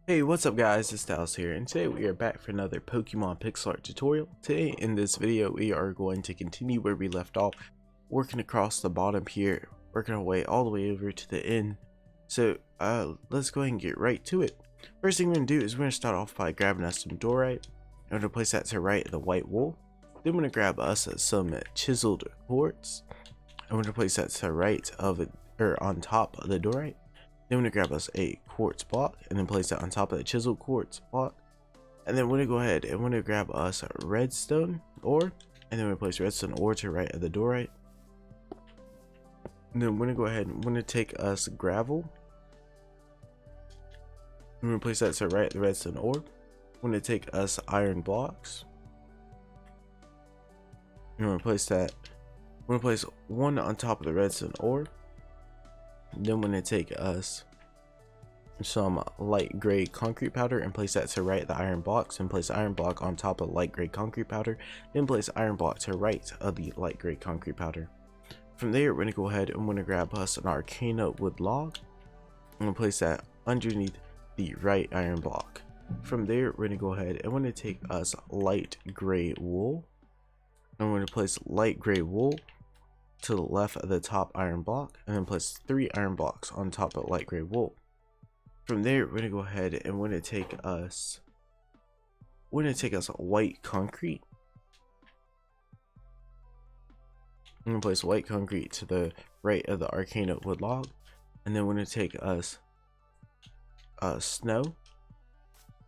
Hey, what's up guys, it's Dallas here, and today we are back for another Pokemon pixel art tutorial. Today in this video we are going to continue where we left off, working across the bottom here, working our way all the way over to the end. So let's go ahead and get right to it. First thing we're going to do is we're going to start off by grabbing us some Dorite. I'm going to place that to right of the white wool. Then we're going to grab us some chiseled quartz. I'm going to place that to right of it, or on top of the Dorite. Then we're going to grab us a quartz block and then place that on top of the chiseled quartz block. And then we're going to go ahead and we're going to grab us a redstone ore. And then we're going to place redstone ore to right of the Dorite. And then we're going to go ahead and we're going to take us gravel. We're going to place that to right of the redstone ore. We're going to take us iron blocks. And we're going to place that. We're going to place one on top of the redstone ore. Then we're going to take us some light gray concrete powder and place that to right the iron blocks, and place iron block on top of light gray concrete powder, then place iron block to right of the light gray concrete powder. From there we're going to go ahead and we're going to grab us an arcana wood log. I'm going to place that underneath the right iron block. From there we're going to go ahead and we're going to take us light gray wool, and we're going to place light gray wool to the left of the top iron block, and then place 3 iron blocks on top of light gray wool. From there we're going to go ahead and we're going to take us white concrete. I'm going to place white concrete to the right of the arcana wood log, and then we're going to take us snow,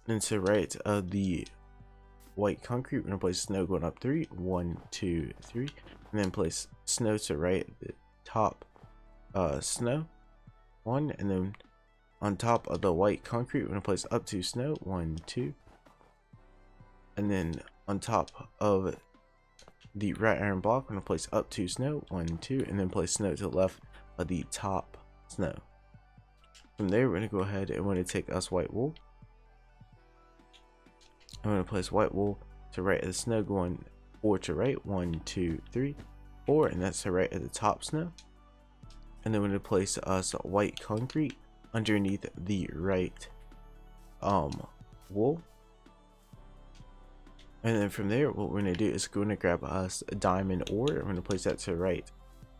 and to right of the white concrete we're going to place snow going up 3, 1, 2, 3, and then place snow to right at the top snow 1, and then on top of the white concrete we're going to place up to snow 1, 2, and then on top of the right iron block we're going to place up to snow 1, 2, and then place snow to the left of the top snow. From there we're going to go ahead and we're going to take us white wool. I'm going to place white wool to right of the snow going 4 to right, 1, 2, 3, 4, and that's to right of the top snow. And then we're going to place us white concrete underneath the right wool. And then from there what we're going to do is we're going to grab us a diamond ore. We're going to place that to right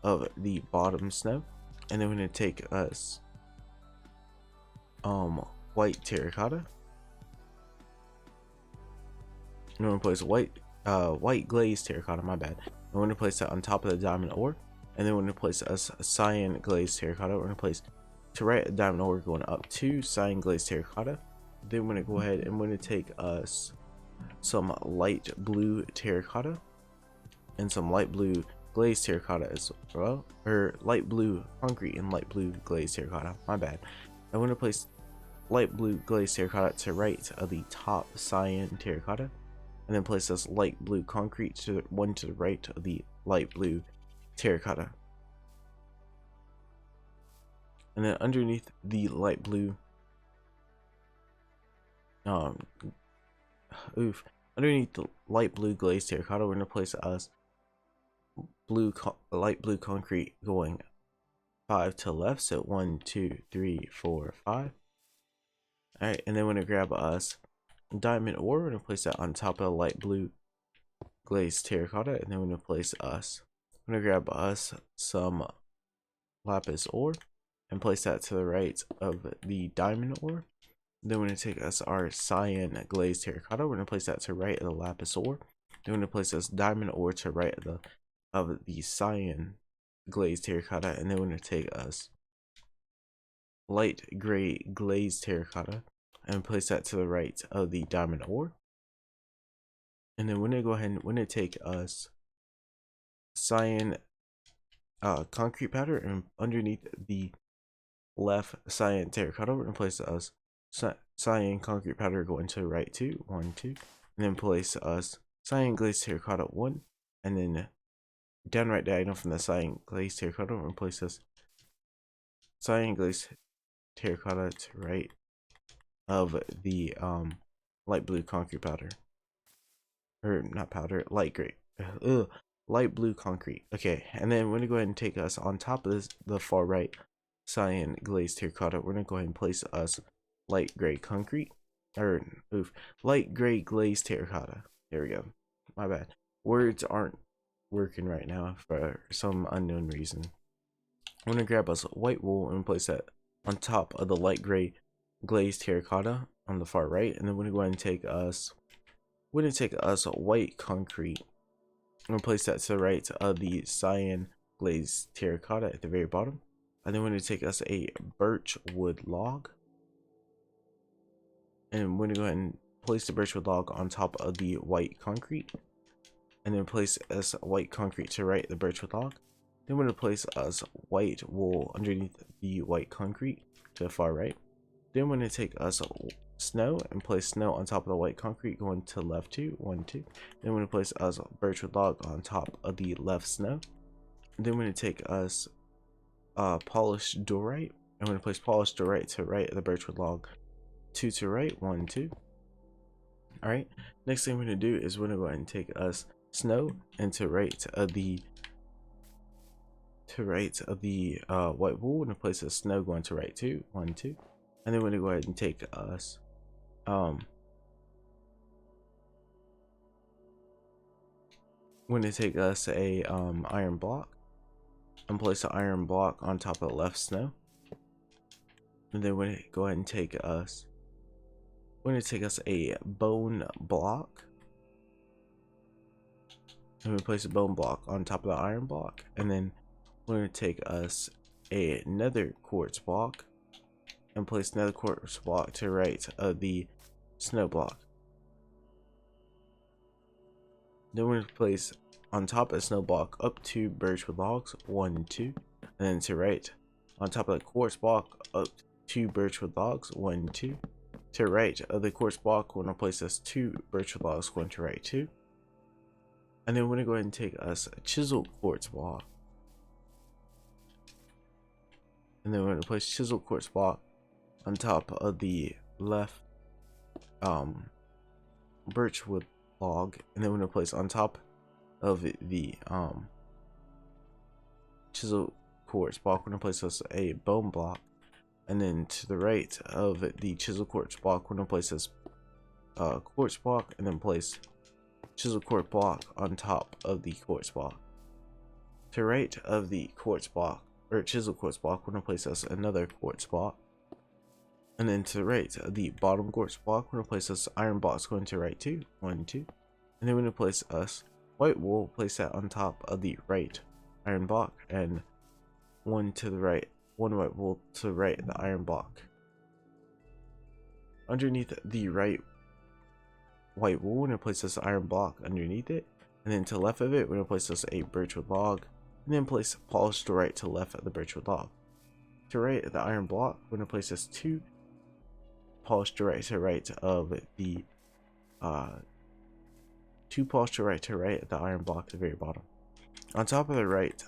of the bottom snow, and then we're going to take us white terracotta. I'm going to place white glazed terracotta, my bad. I'm going to place that on top of the diamond ore, and then we're going to place us a cyan glazed terracotta. We're going to place to right of diamond ore going up to cyan glazed terracotta. Then we're going to go ahead and we're going to take us some light blue terracotta and some light blue glazed terracotta as well, or light blue concrete and light blue glazed terracotta, my bad. I'm going to place light blue glazed terracotta to right of the top cyan terracotta, and then place this light blue concrete to the right of the light blue terracotta. And then underneath the light blue underneath the light blue glazed terracotta we're going to place us light blue concrete going 5 to the left, so 1, 2, 3, 4, 5. Alright, and then we're going to grab us diamond ore. We're going to place that on top of light blue glazed terracotta, and then we're going to place us, we're going to grab us some lapis ore and place that to the right of the diamond ore. Then we're going to take us our cyan glazed terracotta. We're going to place that to right of the lapis ore. Then we're going to place this diamond ore to right of the cyan glazed terracotta, and then we're going to take us light gray glazed terracotta and place that to the right of the diamond ore. And then we're going to go ahead and we're going to take us cyan concrete powder, and underneath the left cyan terracotta we're going to place us cyan concrete powder going to the right 2, 1, 2, and then place us cyan glazed terracotta 1, and then down right diagonal from the cyan glazed terracotta we're going to place us cyan glazed terracotta to right of the light blue concrete powder, or not powder, light gray, light blue concrete. Okay, and then we're gonna go ahead and take us on top of this, the far right cyan glazed terracotta. We're gonna go ahead and place us light gray concrete, or light gray glazed terracotta. There we go. My bad. Words aren't working right now for some unknown reason. I'm gonna grab us white wool and place that on top of the light gray glazed terracotta on the far right, and then we're gonna go ahead and take us white concrete and place that to the right of the cyan glazed terracotta at the very bottom. And then we're going to take us a birch wood log, and we're going to go ahead and place the birch wood log on top of the white concrete, and then place us white concrete to right the birch wood log. Then we're going to place us white wool underneath the white concrete to the far right. Then we're going to take us snow and place snow on top of the white concrete going to left 2, 1, 2. Then we're going to place us birch wood log on top of the left snow. Then we're going to take us polished diorite, and we're going to place polished diorite to right of the birchwood log, 2 to right, 1, 2. Alright, next thing we're going to do is we're going to go ahead and take us snow and to right of the white wool. We're going to place a snow going to right 2, 1, 2. And then we're going to go ahead and take us we're going to take us a iron block and place the iron block on top of the left snow. And then we're going to go ahead and take us a bone block, and we place a bone block on top of the iron block. And then we're going to take us another quartz block and place another quartz block to right of the snow block. Then we're going to place on top of the snow block up 2 birchwood logs, 1, 2, and then to right on top of the quartz block up 2 birchwood logs, 1, 2. To right of the quartz block, we're going to place us 2 birchwood logs going to right 2. And then we're going to go ahead and take us a chiseled quartz block, and then we're going to place chiseled quartz block on top of the left birchwood log, and then we're going to place on top of the chiseled quartz block, we're going to place us a bone block. And then to the right of the chiseled quartz block, we're going to place this quartz block, and then place chiseled quartz block on top of the quartz block. To right of the quartz block, or chiseled quartz block, we're going to place us another quartz block. And then to the right of the bottom quartz block, we're going to place us iron blocks going to right 2, 1, 2. And then we're going to place us white wool, place that on top of the right iron block, and one to the right, one white wool to the right of the iron block. Underneath the right white wool, we're going to place this iron block underneath it, and then to the left of it, we're going to place this a birchwood log, and then place polished to right to left of the birchwood log. To right of the iron block, we're going to place this 2 polished to right of the 2 polished to right of the iron block at the very bottom. On top of the right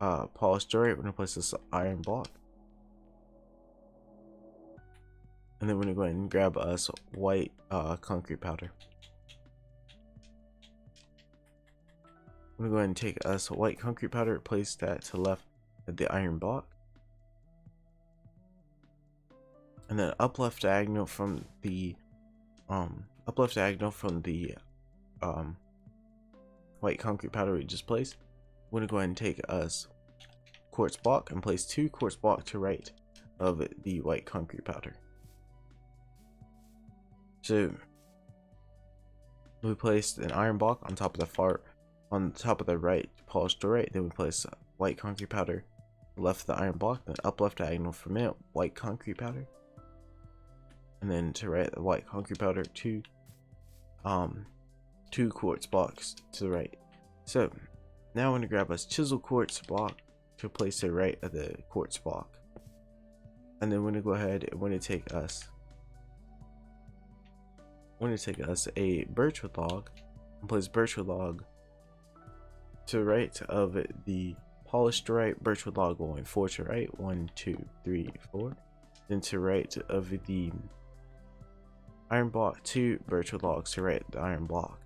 polished to right, we're going to place this iron block, and then we're going to go ahead and grab us white concrete powder. I'm going to go ahead and take us white concrete powder, place that to the left of the iron block, and then up left diagonal from the white concrete powder we just placed, we're going to go ahead and take us quartz block and place 2 quartz block to right of the white concrete powder. So we placed an iron block on top of the right polished to right. Then we place white concrete powder left of the iron block, then up left diagonal from it, white concrete powder, and then to right the white concrete powder, 2 quartz blocks to the right. So now I'm going to grab us chisel quartz block to place it right of the quartz block, and then we're going to go ahead and we're going to take us a birchwood log and place birchwood log to the right of the polished to right birchwood log going 4 to right, 1, 2, 3, 4. Then to right of the iron block, 2 birchwood logs to right of the iron block.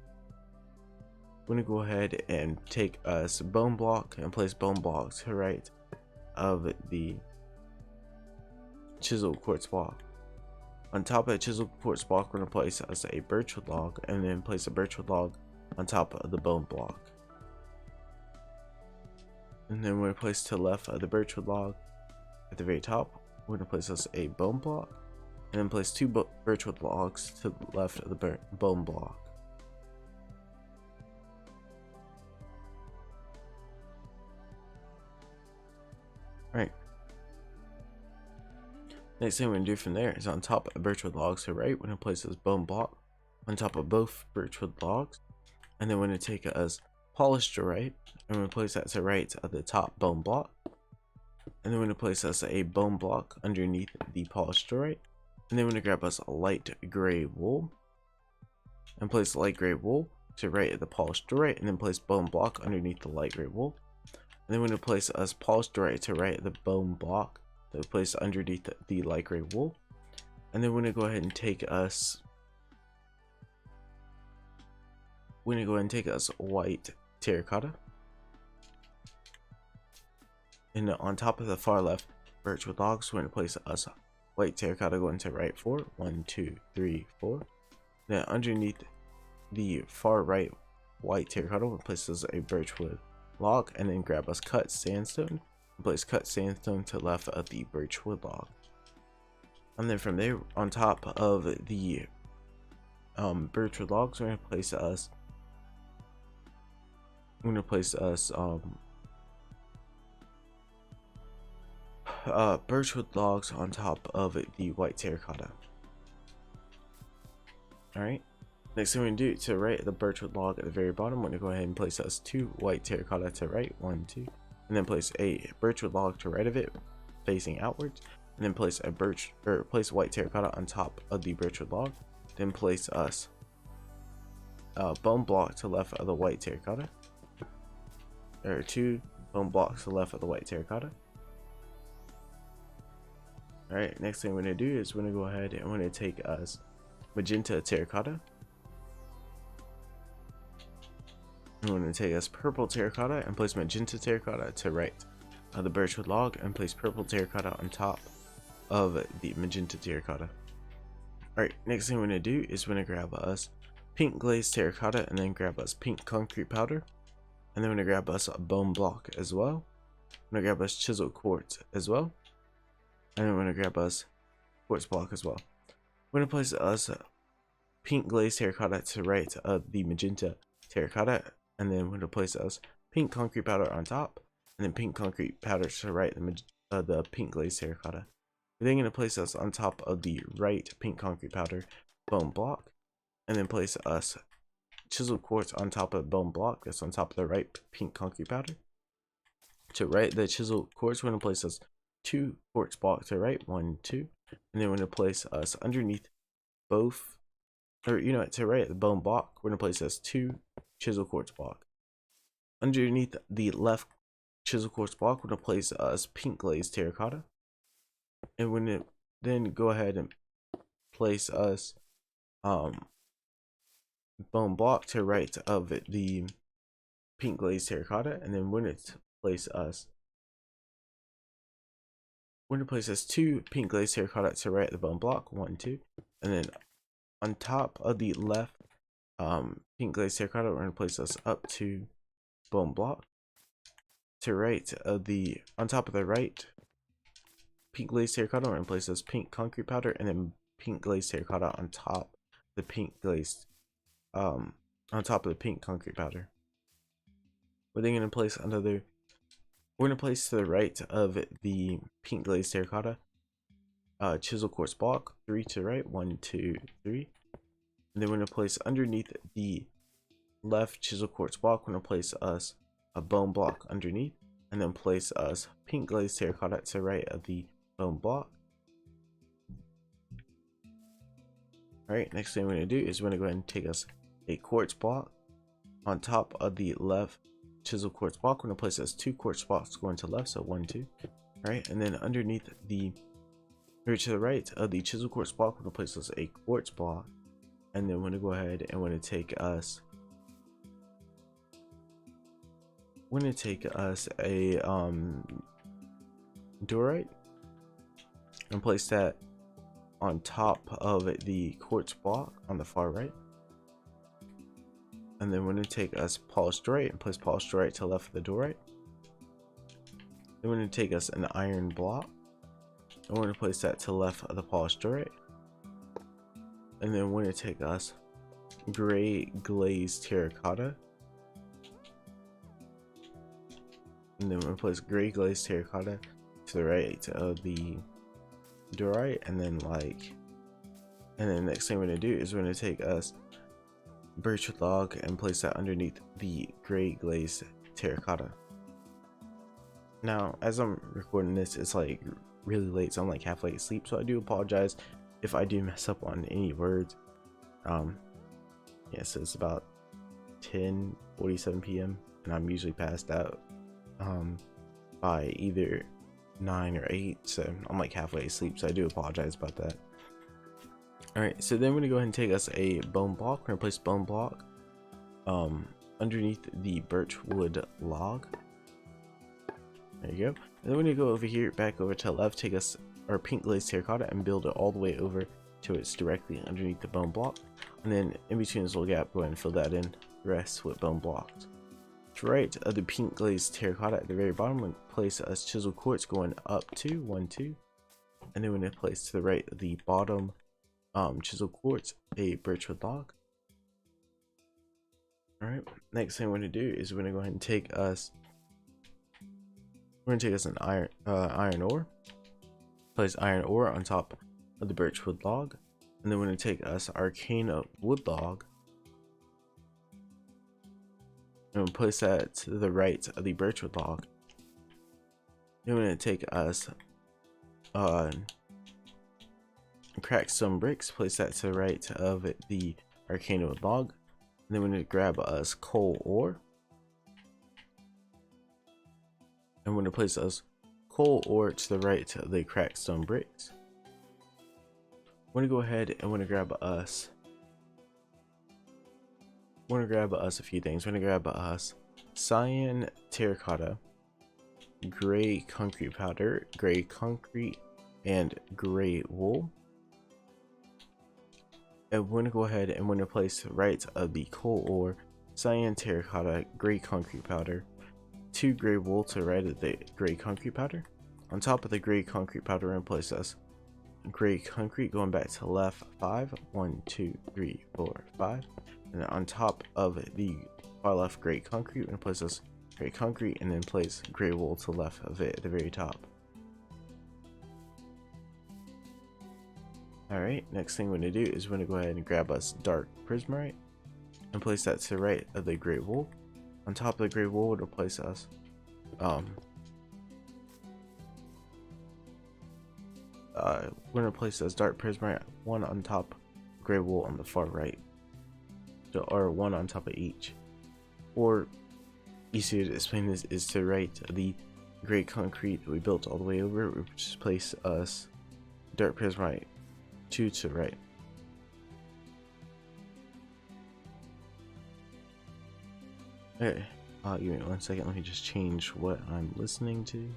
We're going to go ahead and take us bone block and place bone blocks to right of the chiseled quartz block. On top of a chisel quartz block, we're going to place us a birchwood log, and then place a birchwood log on top of the bone block. And then we're going to place to the left of the birchwood log at the very top. We're going to place us a bone block, and then place two birchwood logs to the left of the bone block. Alright. Next thing we're going to do from there is on top of the birchwood logs to the right, we're going to place this bone block on top of both birchwood logs. And then we're going to take it as polished to right, and we're going to place that to the right of the top bone block. And then we're going to place us a bone block underneath the polished to right. And then we're going to grab us a light gray wool, and place light gray wool to right of the polished to right, and then place bone block underneath the light gray wool. And then we're going to place us polished to right of the bone block that we place underneath the light gray wool. And then we're going to go ahead and take us white terracotta. And on top of the far left birchwood logs, we're going to place us white terracotta going to right 4. 1, 2, 3, 4. Then underneath the far right white terracotta, we'll place us a birchwood log, and then grab us cut sandstone and place cut sandstone to the left of the birchwood log. And then from there, on top of the birchwood logs, we're going to place us birchwood logs on top of the white terracotta. Alright, next thing we're going to do, to right of the birchwood log at the very bottom, we're going to go ahead and place us 2 white terracotta to right, 1, 2, and then place a birchwood log to right of it facing outwards, and then place place white terracotta on top of the birchwood log. Then place us bone block to the left of the white terracotta. There are 2 bone blocks to the left of the white terracotta. Alright, next thing we're going to do is we're going to go ahead and we're going to take us magenta terracotta. And we're going to take us purple terracotta and place magenta terracotta to right of the birchwood log, and place purple terracotta on top of the magenta terracotta. Alright, next thing we're going to do is we're going to grab us pink glazed terracotta, and then grab us pink concrete powder, and then we're going to grab us a bone block as well. We're going to grab us chiseled quartz as well, and then we're going to grab us quartz block as well. We're going to place us pink glazed terracotta to right of the magenta terracotta, and then we're going to place us pink concrete powder on top, and then pink concrete powder to right of the pink glazed terracotta. We're then going to place us on top of the right pink concrete powder bone block, and then place us chiseled quartz on top of bone block that's on top of the right pink concrete powder. To right the chiseled quartz, we're going to place us 2 quartz blocks to right, 1, 2, and then we're going to place us underneath both, or to right the bone block, we're going to place us 2 chisel quartz block. Underneath the left chisel quartz block, we're going to place us pink glazed terracotta, and we're going to then go ahead and place us bone block to right of the pink glazed terracotta, and then we're going to place us 2 pink glazed terracotta to right of the bone block, 1, 2, and then on top of the left pink glazed terracotta, we're going to place us up to bone block. To right of on top of the right pink glazed terracotta, we're going to place us pink concrete powder, and then pink glazed terracotta on top of the pink glazed on top of the pink concrete powder. We're then going to place we're going to place to the right of the pink glazed terracotta chisel quartz block, 3 to right, 1, 2, 3, and then we're going to place underneath the left chisel quartz block, we're going to place us a bone block underneath, and then place us pink glazed terracotta to right of the bone block. Alright, next thing we're going to do is we're going to go ahead and take us a quartz block on top of the left chisel quartz block. We're going to place us 2 quartz blocks going to left, so 1, 2. Alright, and then underneath or to the right of the chisel quartz block, we're going to place us a quartz block, and then we're going to go ahead and we're going to take us a diorite and place that on top of the quartz block on the far right. And then we're going to take us polished diorite and place polished diorite to the left of the diorite. Then we're going to take us an iron block and we're going to place that to the left of the polished diorite. And then we're going to take us gray glazed terracotta. And then we're going to place gray glazed terracotta to the right of the diorite. And then the next thing we're going to do is we're going to take us birchwood log and place that underneath the gray glazed terracotta. Now, as I'm recording this, it's like really late, so I'm like halfway asleep, so I do apologize if I do mess up on any words. Yeah, so it's about 10:47 p.m. and I'm usually passed out by either 9 or 8, so I'm like halfway asleep, so I do apologize about that. Alright, so then we're gonna go ahead and take us a bone block. We're gonna place bone block underneath the birchwood log. There you go. And then we're gonna go over here, back over to the left, take us our pink glazed terracotta and build it all the way over to it's directly underneath the bone block. And then in between this little gap, go ahead and fill that in, rest with bone blocks. To right of the pink glazed terracotta at the very bottom, we're gonna place us chiseled quartz going up to 1, 2. And then we're gonna place to the right of the bottom chiseled quartz a birchwood log. Alright, next thing we're gonna do is we're gonna go ahead and take us an iron ore. Place iron ore on top of the birchwood log, and then we're gonna take us arcana wood log and we'll place that to the right of the birchwood log. Then we're gonna take us crack some bricks, place that to the right of the arcana wood log, and then we're gonna grab us coal ore. And we're going to place us coal ore to the right of the cracked stone bricks. We're going to go ahead and we're going to grab us. We're going to grab us a few things. We're going to grab us cyan terracotta, gray concrete powder, gray concrete, and gray wool. And we're going to go ahead and we're going to place right of the coal ore, cyan terracotta, gray concrete powder, 2 gray wool to the right of the gray concrete powder. On top of the gray concrete powder, we're going to place us gray concrete going back to the left 5. 1, 2, 3, 4, 5. And then on top of the far left gray concrete, we're going to place us gray concrete and then place gray wool to the left of it at the very top. Alright, next thing we're going to do is we're going to go ahead and grab us dark prismarite and place that to the right of the gray wool. On top of the gray wool, we'll place us we're gonna place this dark prismarite, 1 on top gray wool on the far right, or 1 on top of each. Or easier to explain this is to right the gray concrete that we built all the way over. We just place us dark prismarite 2 to the right. Okay, give me 1 second, let me just change what I'm listening to.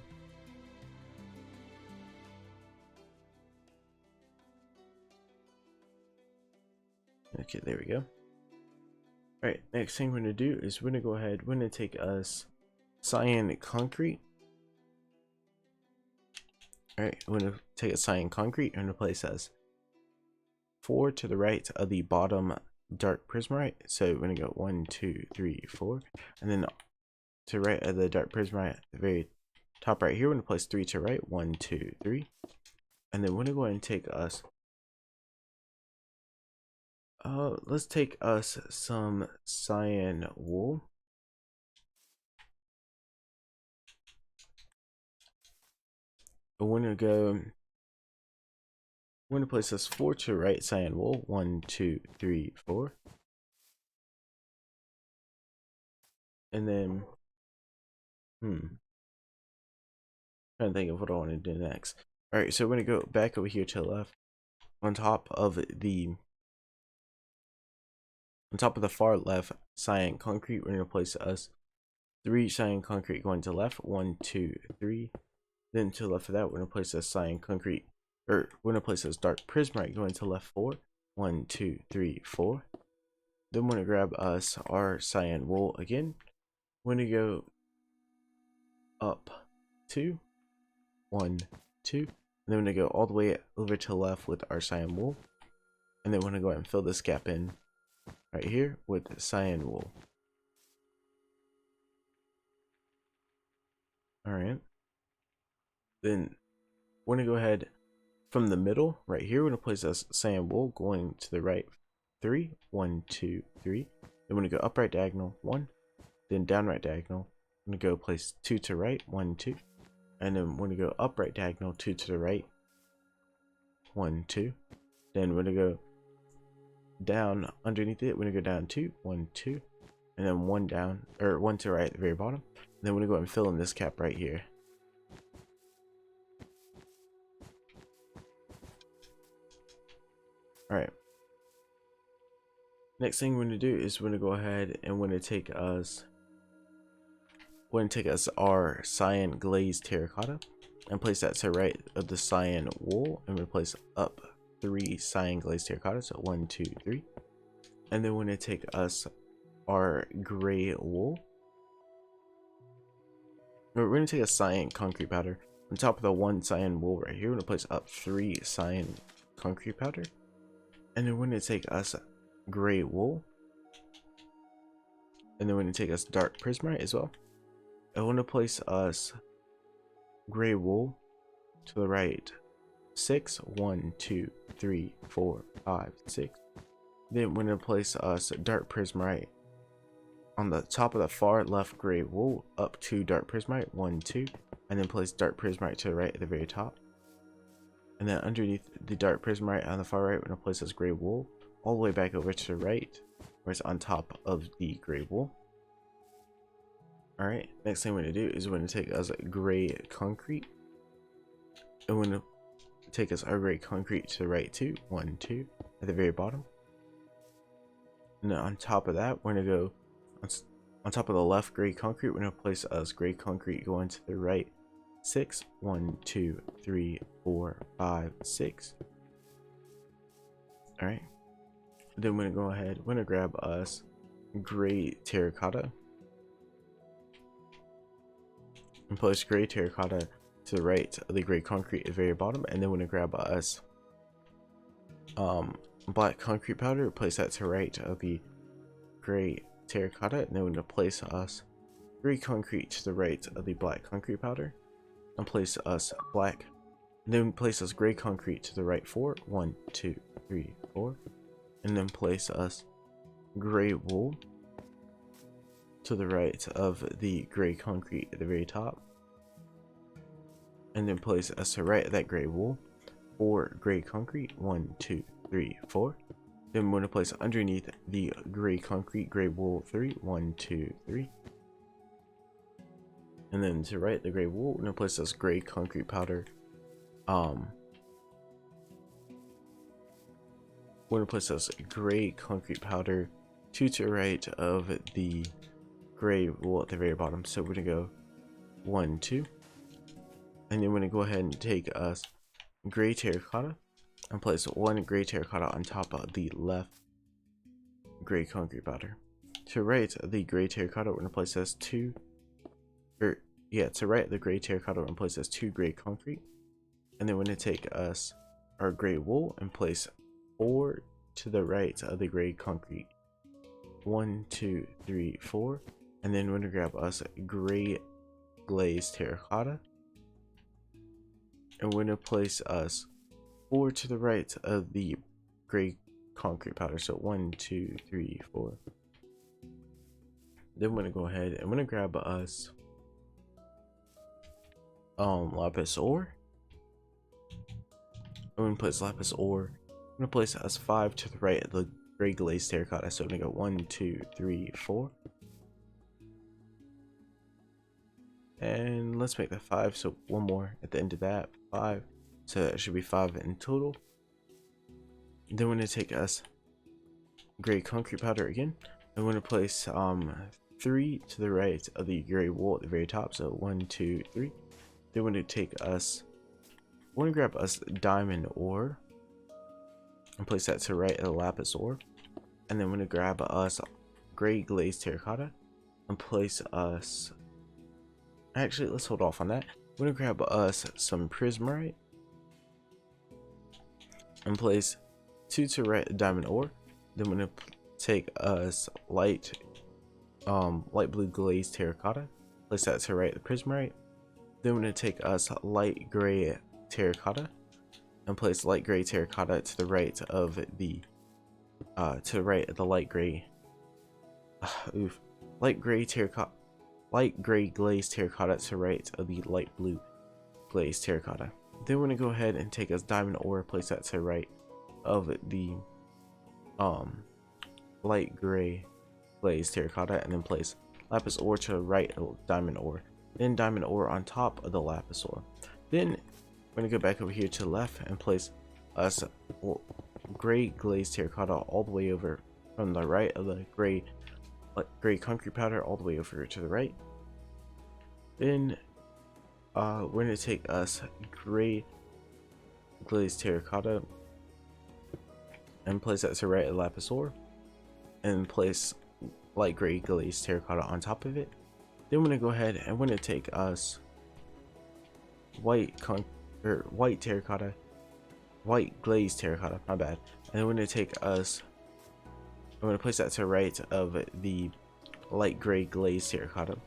Okay, there we go. Alright, next thing we're going to do is we're going to go ahead, we're going to take us cyan concrete. Alright, we're going to take a cyan concrete and replace us 4 to the right of the bottom dark prismarite. So we're going to go 1, 2, 3, 4. And then to right of the dark prismarite at the very top right here, we're going to place 3 to right. 1, 2, 3. And then we're going to go ahead and take us let's take us some cyan wool. But we're going to place us 4 to right cyan wool. 1, 2, 3, 4. And then trying to think of what I want to do next. Alright, so we're going to go back over here to the left. On top of the far left cyan concrete, we're going to place us 3 cyan concrete going to the left. 1, 2, 3. Then to the left of that, we're going to place a cyan concrete or we're gonna place this dark prismarite going to left 4. 1, 2, 3, 4. Then we're gonna grab us our cyan wool again. We're gonna go up 2, 1, 2, and then we're gonna go all the way over to the left with our cyan wool, and then we're gonna go ahead and fill this gap in right here with cyan wool. Alright, then we're gonna go ahead from the middle right here. We're gonna place this cyan wool going to the right 3, 1, 2, 3. Then we're gonna go upright diagonal 1, then down right diagonal. I'm gonna go place 2 to right, 1, 2, and then we're gonna go upright diagonal 2 to the right, 1, 2. Then we're gonna go down underneath it. We're gonna go down 2, 1, 2, and then 1 down, or 1 to right at the very bottom. And then we're gonna go and fill in this cap right here. Alright. Next thing we're gonna do is we're gonna go ahead and we're gonna take us our cyan glazed terracotta and place that to the right of the cyan wool, and we're gonna place up 3 cyan glazed terracotta, so 1, 2, 3. And then we're gonna take us our gray wool. We're gonna take a cyan concrete powder on top of the 1 cyan wool right here. We're gonna place up 3 cyan concrete powder, and then we're gonna take us gray wool, and then we're gonna take us dark prismarite as well. I want to place us gray wool to the right 6, 1, 2, 3, 4, 5, 6. Then we're going to place us dark prismarite on the top of the far left gray wool up to dark prismarite 1, 2, and then place dark prismarite to the right at the very top. And then underneath the dark prismarite on the far right, we're going to place this gray wool all the way back over to the right, where it's on top of the gray wool. Alright, next thing we're going to do is we're going to take us gray concrete, and we're going to take us our gray concrete to the right too, 1, 2, at the very bottom. And then on top of that, we're going to go on top of the left gray concrete, we're going to place us gray concrete going to the right 6, 1, 2, 3, 4, 5, 6. Alright, then we're going to go ahead, we're going to grab us gray terracotta and place gray terracotta to the right of the gray concrete at the very bottom, and then we're going to grab us black concrete powder, place that to the right of the gray terracotta, and then we're going to place us gray concrete to the right of the black concrete powder, and place us black, and then place us gray concrete to the right 4, 1, 2, 3, 4, and then place us gray wool to the right of the gray concrete at the very top, and then place us to the right of that gray wool 4 gray concrete, 1, 2, 3, 4. Then we're going to place underneath the gray concrete gray wool 3, 1, 2, 3. And then to the right of the gray wool, we're going to place this gray concrete powder. We're going to place this gray concrete powder to the right of the gray wool at the very bottom. So we're going to go 1, 2. And then we're going to go ahead and take us gray terracotta and place 1 gray terracotta on top of the left gray concrete powder. To right of the gray terracotta, we're going to place this 2, to right of the gray terracotta, we're going to place this 2 gray concrete. And then we're going to take us our gray wool and place 4 to the right of the gray concrete. 1, 2, 3, 4. And then we're going to grab us gray glazed terracotta, and we're going to place us 4 to the right of the gray concrete powder. So 1, 2, 3, 4. Then we're going to go ahead and we're going to grab us lapis ore. We're going to place lapis ore. I'm going to place us 5 to the right of the gray glazed terracotta. So I'm going to go 1, 2, 3, 4. And let's make that 5. So one more at the end of that, 5. So that should be 5 in total. Then we're going to take us gray concrete powder again. And we're going to place 3 to the right of the gray wool at the very top. So 1, 2, 3. Then we're going to take us we're gonna grab us diamond ore and place that to right of the lapis ore, and then we're gonna grab us gray glazed terracotta and place us, actually let's hold off on that. We're gonna grab us some prismarite and place 2 to right of diamond ore. Then we're gonna take us light blue glazed terracotta, place that to right of the prismarite. Then we're gonna take us light gray terracotta and place light gray terracotta to the right of the light gray light gray glazed terracotta to the right of the light blue glazed terracotta. Then we're gonna go ahead and take us diamond ore, place that to the right of the light gray glazed terracotta, and then place lapis ore to the right of diamond ore, then diamond ore on top of the lapis ore. Then we're gonna go back over here to the left and place us gray glazed terracotta all the way over from the right of the gray concrete powder all the way over to the right. Then we're gonna take us gray glazed terracotta and place that to the right of the lapis ore, and place light gray glazed terracotta on top of it. Then we're gonna go ahead and we're gonna take us white glazed terracotta, my bad, and then we're gonna take us, we're gonna place that to the right of the light gray glazed terracotta,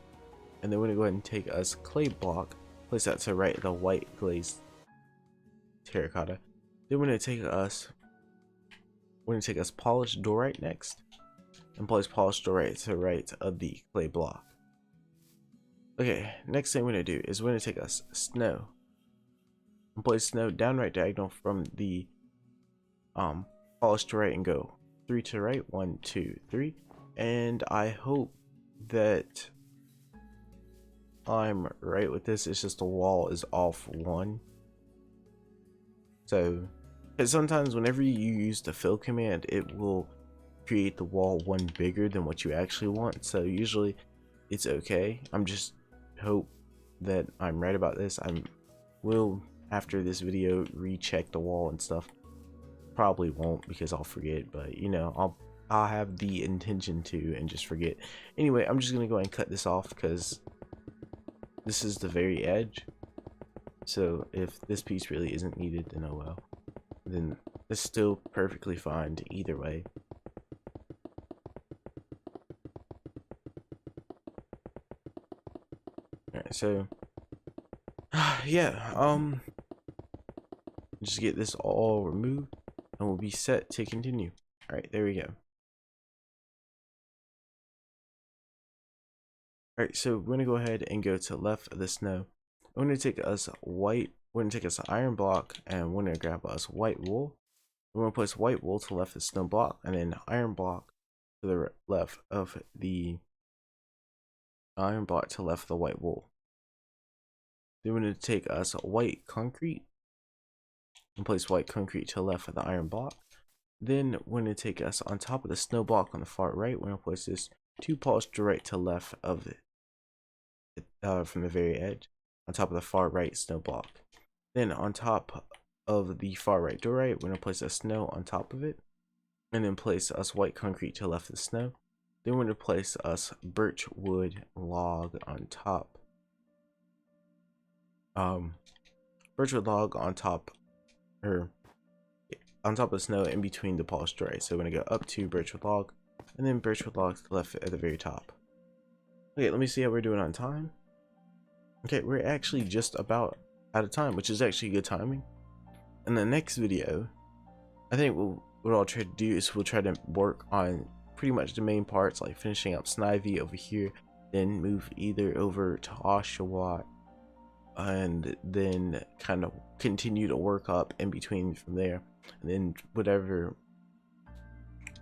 and then we're gonna go ahead and take us clay block, place that to the right of the white glazed terracotta. Then we're gonna take us polished dorite next, and place polished dorite to the right of the clay block. Okay, next thing we're gonna do is we're gonna take us snow and place snow downright diagonal from the polished to right and go 3 to the right, 1 2 3, and I hope that I'm right with this. It's just the wall is off 1. So, because sometimes whenever you use the fill command, it will create the wall 1 bigger than what you actually want. So usually it's okay. I'm just hope that I'm right about this. I will, after this video, recheck the wall and stuff. Probably won't because I'll forget, but you know, I'll have the intention to and just forget. Anyway, I'm just gonna go ahead and cut this off because this is the very edge. So if this piece really isn't needed, then oh well. Then it's still perfectly fine to either way. Alright, so yeah, just get this all removed and we'll be set to continue. Alright, there we go. Alright, so we're gonna go ahead and go to the left of the snow. We're gonna take us an iron block, and we're gonna grab us white wool. We're gonna place white wool to the left of the snow block, and then iron block to the left of the white wool. Then we're gonna take us white concrete and place white concrete to the left of the iron block. Then we're gonna take us on top of the snow block on the far right. We're gonna place this 2 polished to right to left of it, from the very edge, on top of the far right snow block. Then on top of the far right door right, we're gonna place a snow on top of it, and then place us white concrete to the left of the snow. Then we're gonna place us birch wood log on top. Birchwood log on top, or on top of the snow in between the polished door right. So we're gonna go up to birchwood log, and then birchwood log to the left at the very top. Okay, let me see how we're doing on time. Okay, we're actually just about out of time, which is actually good timing. In the next video, I think what I'll try to do is we'll try to work on pretty much the main parts, like finishing up Snivy over here, then move either over to Oshawott, and then kind of continue to work up in between from there. And then whatever,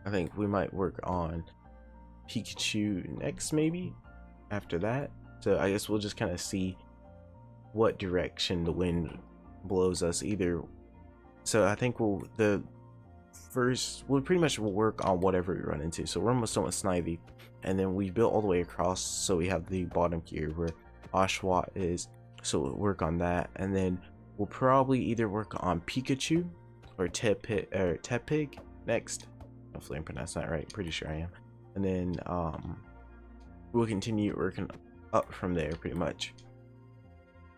I think we might work on Pikachu next, maybe after that. So I guess we'll just kind of see what direction the wind blows us either. So I think we'll pretty much work on whatever we run into. So we're almost done with Snivy, and then we built all the way across, so we have the bottom here where Oshawott is, so we'll work on that. And then we'll probably either work on Pikachu or Tepig next. Hopefully I'm pronouncing that right. Pretty sure I am. And then we'll continue working up from there pretty much.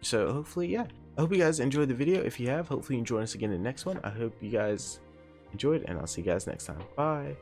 So hopefully, yeah, I hope you guys enjoyed the video. If you have, hopefully you can join us again in the next one. I hope you guys enjoyed, and I'll see you guys next time. Bye.